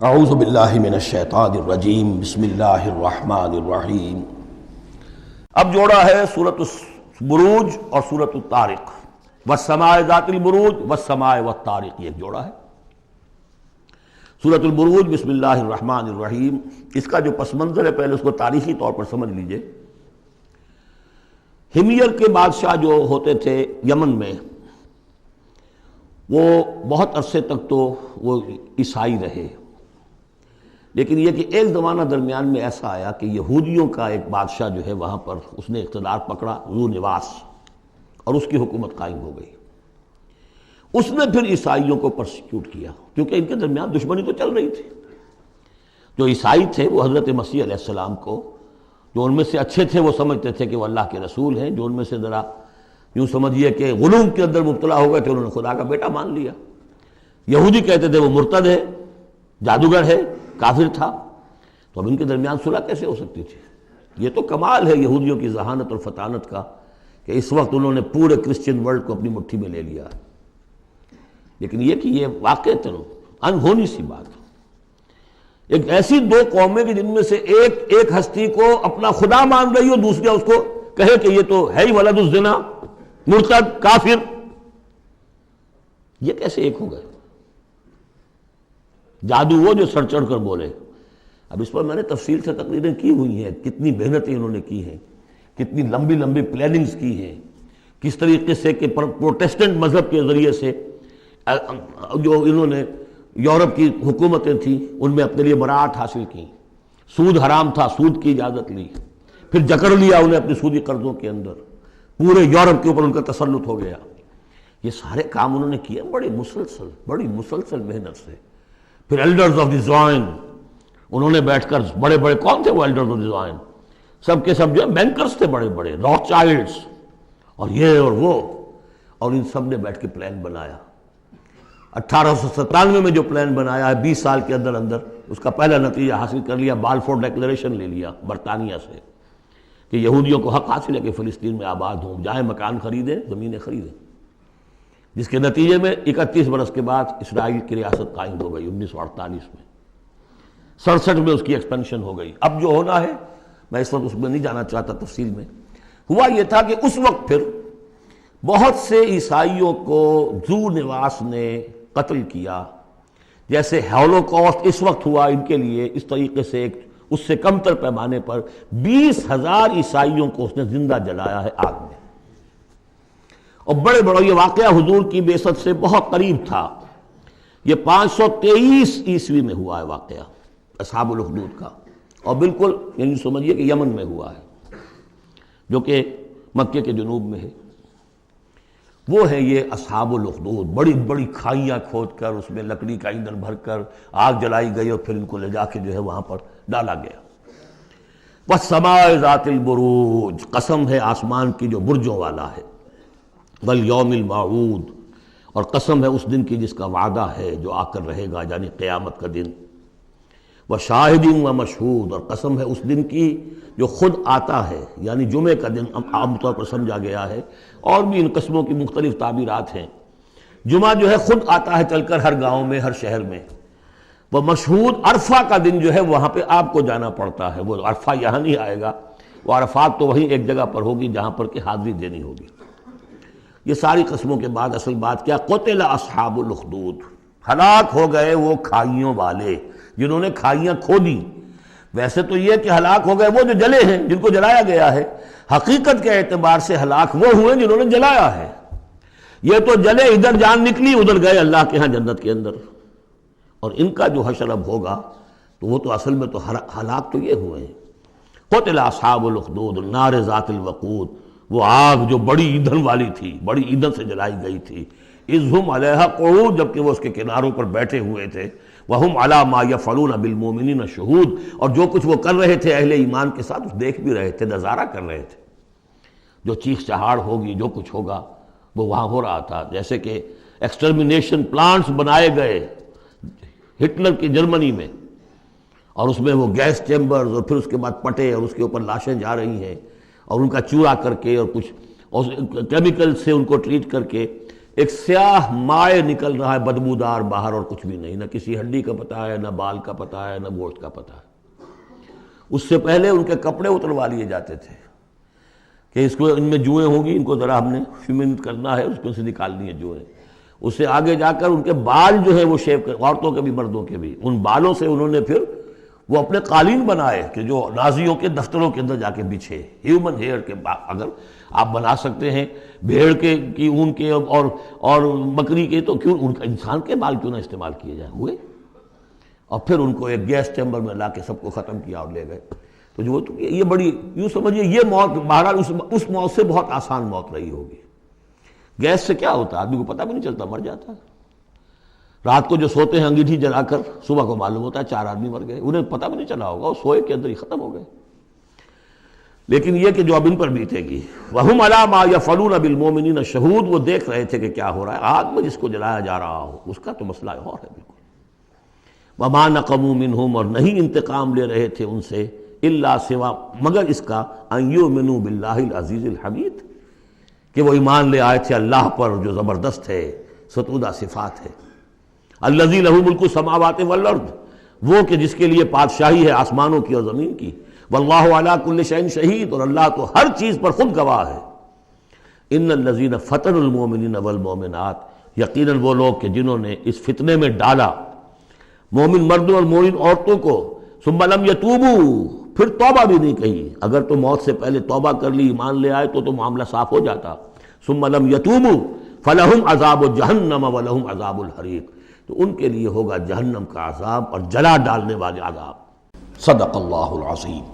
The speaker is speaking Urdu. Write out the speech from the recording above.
اعوذ باللہ من الشیطان الرجیم بسم اللہ الرحمن الرحیم۔ اب جوڑا ہے سورۃ البروج اور سورۃ الطارق، والسماء ذات البروج والسماء والطارق، یہ ایک جوڑا ہے۔ سورۃ البروج بسم اللہ الرحمن الرحیم، اس کا جو پس منظر ہے پہلے اس کو تاریخی طور پر سمجھ لیجئے۔ ہمیر کے بادشاہ جو ہوتے تھے یمن میں، وہ بہت عرصے تک تو وہ عیسائی رہے، لیکن یہ کہ ایک زمانہ درمیان میں ایسا آیا کہ یہودیوں کا ایک بادشاہ جو ہے وہاں پر اس نے اقتدار پکڑا، ذو نواس، اور اس کی حکومت قائم ہو گئی۔ اس نے پھر عیسائیوں کو پرسیکیوٹ کیا، کیونکہ ان کے درمیان دشمنی تو چل رہی تھی۔ جو عیسائی تھے وہ حضرت مسیح علیہ السلام کو، جو ان میں سے اچھے تھے وہ سمجھتے تھے کہ وہ اللہ کے رسول ہیں، جو ان میں سے ذرا یوں سمجھیے کہ غلو کے اندر مبتلا ہو گئے تھے، انہوں نے خدا کا بیٹا مان لیا۔ یہودی کہتے تھے وہ مرتد ہے، جادوگر ہے، کافر تھا۔ تو اب ان کے درمیان صلح کیسے ہو سکتی تھی؟ یہ تو کمال ہے یہودیوں کی ذہانت اور فطانت کا کہ اس وقت انہوں نے پورے کرسچن ورلڈ کو اپنی مٹھی میں لے لیا۔ لیکن یہ کہ یہ واقعتاً انہونی سی بات، ایک ایسی دو قومیں کہ جن میں سے ایک ہستی کو اپنا خدا مان رہی ہو، دوسرا اس کو کہے کہ یہ تو ہے ہی ولد الزنا، مرتد، کافر، یہ کیسے ایک ہو گئے؟ جادو وہ جو سر چڑھ کر بولے۔ اب اس پر میں نے تفصیل سے تقریریں کی ہوئی ہیں، کتنی محنتیں انہوں نے کی ہیں، کتنی لمبی لمبی پلاننگز کی ہیں، کس طریقے سے کہ پروٹیسٹنٹ مذہب کے ذریعے سے جو انہوں نے یورپ کی حکومتیں تھیں ان میں اپنے لیے براعت حاصل کی، سود حرام تھا، سود کی اجازت لی، پھر جکڑ لیا انہیں اپنے سودی قرضوں کے اندر، پورے یورپ کے اوپر ان کا تسلط ہو گیا۔ یہ سارے کام انہوں نے کیے بڑی مسلسل محنت سے۔ پھر ایلڈرز آف دی زوائن، انہوں نے بیٹھ کر، بڑے بڑے کون تھے وہ ایلڈرز آف دی زوائن؟ سب کے سب جو ہے بینکرز تھے، بڑے بڑے راک چائلڈز اور یہ اور وہ، اور ان سب نے بیٹھ کے پلان بنایا۔ 1897 میں جو پلان بنایا ہے، 20 سال کے اندر اندر اس کا پہلا نتیجہ حاصل کر لیا، بالفور ڈیکلریشن لے لیا برطانیہ سے کہ یہودیوں کو حق حاصل ہے کہ فلسطین میں آباد ہوں، جائیں مکان خریدیں، زمینیں خریدیں، جس کے نتیجے میں 31 برس کے بعد اسرائیل کی ریاست قائم ہو گئی 1948 میں۔ 67 میں اس کی ایکسپینشن ہو گئی۔ اب جو ہونا ہے، میں اس وقت اس میں نہیں جانا چاہتا تفصیل میں، ہوا یہ تھا کہ اس وقت پھر بہت سے عیسائیوں کو ذو نواس نے قتل کیا، جیسے ہولوکاسٹ اس وقت ہوا ان کے لیے، اس طریقے سے اس سے کم تر پیمانے پر 20,000 عیسائیوں کو اس نے زندہ جلایا ہے آگ میں۔ اور بڑے یہ واقعہ حضور کی بعثت سے بہت قریب تھا۔ یہ 523 عیسوی میں ہوا ہے واقعہ اصحاب الاخدود کا، اور بالکل یعنی سمجھیے کہ یمن میں ہوا ہے، جو کہ مکے کے جنوب میں ہے۔ وہ ہے یہ اصحاب الاخدود، بڑی بڑی کھائیاں کھود کر اس میں لکڑی کا ایندھن بھر کر آگ جلائی گئی، اور پھر ان کو لے جا کے جو ہے وہاں پر ڈالا گیا۔ والسماء ذات البروج، قسم ہے آسمان کی جو برجوں والا ہے، والیوم الموعود، اور قسم ہے اس دن کی جس کا وعدہ ہے جو آ کر رہے گا، یعنی قیامت کا دن۔ وشاہد ومشہود، اور قسم ہے اس دن کی جو خود آتا ہے، یعنی جمعے کا دن عام طور پر سمجھا گیا ہے، اور بھی ان قسموں کی مختلف تعبیرات ہیں۔ جمعہ جو ہے خود آتا ہے چل کر ہر گاؤں میں، ہر شہر میں۔ وہ مشہود، عرفہ کا دن جو ہے وہاں پہ آپ کو جانا پڑتا ہے، وہ عرفہ یہاں نہیں آئے گا، وہ عرفات تو وہیں ایک جگہ پر ہوگی جہاں پر کہ حاضری دینی ہوگی۔ یہ ساری قسموں کے بعد اصل بات کیا؟ قتل اصحاب الاخدود، ہلاک ہو گئے وہ کھائیوں والے جنہوں نے کھائیاں کھودی۔ ویسے تو یہ کہ ہلاک ہو گئے وہ جو جلے ہیں، جن کو جلایا گیا ہے، حقیقت کے اعتبار سے ہلاک وہ ہوئے جنہوں نے جلایا ہے۔ یہ تو جلے، ادھر جان نکلی، ادھر گئے اللہ کے ہاں جنت کے اندر۔ اور ان کا جو حشر اب ہوگا تو وہ تو اصل میں تو ہلاک تو یہ ہوئے ہیں۔ قتل اصحاب الاخدود النار ذات الوقود، وہ آگ جو بڑی ایندھن والی تھی، بڑی ایندھن سے جلائی گئی تھی۔ اذ ہم علیہا قعود، جبکہ وہ اس کے کناروں پر بیٹھے ہوئے تھے۔ وہم علی ما یفعلون بالمؤمنین شہود، اور جو کچھ وہ کر رہے تھے اہل ایمان کے ساتھ اس دیکھ بھی رہے تھے، نظارہ کر رہے تھے۔ جو چیخ چہاڑ ہوگی، جو کچھ ہوگا وہ وہاں ہو رہا تھا۔ جیسے کہ ایکسٹرمینیشن پلانٹس بنائے گئے ہٹلر کی جرمنی میں، اور اس میں وہ گیس چیمبرز، اور پھر اس کے بعد پٹے، اور اس کے اوپر لاشیں جا رہی ہیں، اور ان کا چورا کر کے اور کچھ کیمیکل سے ان کو ٹریٹ کر کے ایک سیاہ مائع نکل رہا ہے بدبودار باہر، اور کچھ بھی نہیں، نہ کسی ہڈی کا پتہ ہے، نہ بال کا پتہ ہے، نہ گوشت کا پتہ ہے۔ اس سے پہلے ان کے کپڑے اتروا لیے جاتے تھے کہ اس کو ان میں جوئیں ہوں گی، ان کو ذرا ہم نے فیمنٹ کرنا ہے، اس کو سے نکالنی ہے جوئیں۔ اس سے آگے جا کر ان کے بال جو ہیں وہ شیو کر، عورتوں کے بھی مردوں کے بھی، ان بالوں سے انہوں نے پھر وہ اپنے قالین بنائے کہ جو نازیوں کے دفتروں کے اندر جا کے بچھے۔ ہیومن ہیئر کے اگر آپ بنا سکتے ہیں بھیڑ کے کی اون کے اور بکری کے، تو کیوں ان کا انسان کے بال کیوں نہ استعمال کیے جائیں؟ ہوئے، اور پھر ان کو ایک گیس چیمبر میں لا کے سب کو ختم کیا اور لے گئے۔ تو جو یہ بڑی، یوں سمجھیے یہ موت بہرحال اس موت سے بہت آسان موت رہی ہوگی۔ گیس سے کیا ہوتا ہے؟ آدمی کو پتہ بھی نہیں چلتا، مر جاتا ہے۔ رات کو جو سوتے ہیں انگیٹھی جلا کر، صبح کو معلوم ہوتا ہے 4 آدمی مر گئے، انہیں پتہ بھی نہیں چلا ہوگا، وہ سوئے کے اندر ہی ختم ہو گئے۔ لیکن یہ کہ جو اب ان پر بیتے گی، وَهُمْ عَلَىٰ مَا يَفْعَلُونَ بِالْمُؤْمِنِينَ شَهُودٌ، وہ دیکھ رہے تھے کہ کیا ہو رہا ہے، آگ میں جس کو جلایا جا رہا ہو اس کا تو مسئلہ اور ہے بالکل۔ وَمَا نَقَمُوا مِنْهُمْ، اور نہیں انتقام لے رہے تھے ان سے، إِلَّا سوا مگر اس کا، أَن يُؤْمِنُوا بِاللَّهِ الْعَزِيزِ الْحَمِيدِ، کہ وہ ایمان لے آئے تھے اللہ پر جو زبردست ہے، ستودہ صفات ہے۔ الذی لہ ملک السماوات والارض، وہ کہ جس کے لیے بادشاہی ہے آسمانوں کی اور زمین کی۔ واللہ علی کل شیء شہید، اور اللہ تو ہر چیز پر خود گواہ ہے۔ ان الذین فتنوا المؤمنین والمؤمنات، یقیناً وہ لوگ کہ جنہوں نے اس فتنے میں ڈالا مومن مردوں اور مومن عورتوں کو، ثم لم یتوبوا، پھر توبہ بھی نہیں کہی۔ اگر تو موت سے پہلے توبہ کر لی، ایمان لے آئے تو معاملہ صاف ہو جاتا۔ ثم لم یتوبوا فلہم عذاب جہنم ولہم عذاب الحریق، تو ان کے لیے ہوگا جہنم کا عذاب اور جلا ڈالنے والے عذاب۔ صدق اللہ العظیم۔